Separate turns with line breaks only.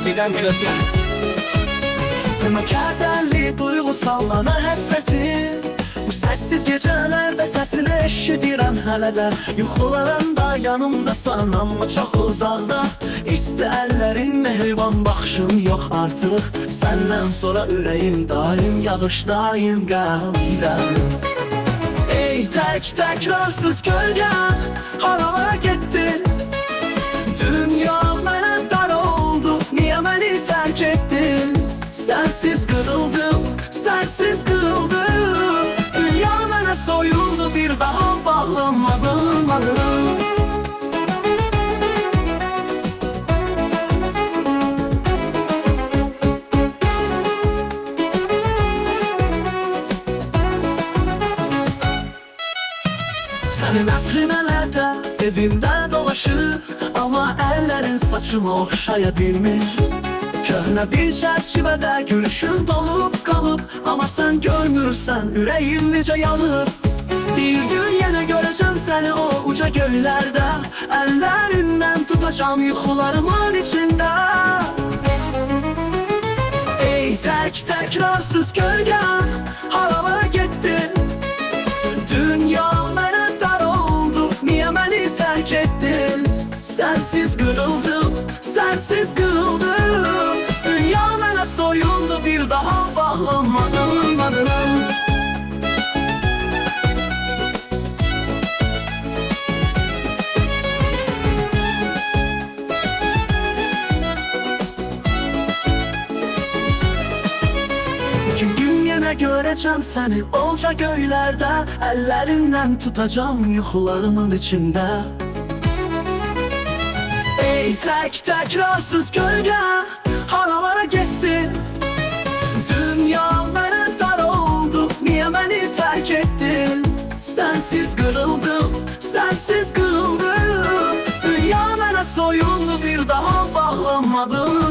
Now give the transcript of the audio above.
Giden kötü.
Tema kədərli duyğusallana həsrətim. Bu səssiz gecələrdə səsini eşidirəm hələ də. Yuxularımda yanımdasan amma çox uzaqda. İsti əllərin, mehriban baxışın yox artıq. Səndən sonra ürəyim daim yağışdayım qəlbimdə. Ey təkrarsız kölgəm, haralara getdin? Dünya mənə dar oldu, niyə məni tərk etdin? Sensiz kırıldım, sensiz kırıldım. Dünya bana soyuldu, bir daha bağlanmadım. Senin ətrin əllərdə, evimdə dolaşır. Ama ellerin saçımı oxşaya bilmir. Köhnə bir çərçivədə gülüşün dolup qalıb. Ama sen görmürsən, ürəyim necə yanıb. Bir gün yenə görəcəm səni o uca göylərdə. Əllərindən tutacağım yuxularımın içində. Ey təkrarsız gölgəm, haralara getdin? Dünya mənə dar oldu, niyə məni tərk etdin? Sensiz kırıldım, sensiz kırıldım. Dünya bana soyuldu, bir daha bağlanmadım. İki gün yine göreceğim seni olca göylerde. Ellerinden tutacağım yuxularımın içinde. Ey təkrarsız gölgə, haralara getdin? Dünya mənə dar oldu, niyə məni tərk etdin? Sensiz kırıldım, sensiz kırıldım. Dünya mənə soyuldu, bir daha bağlanmadım.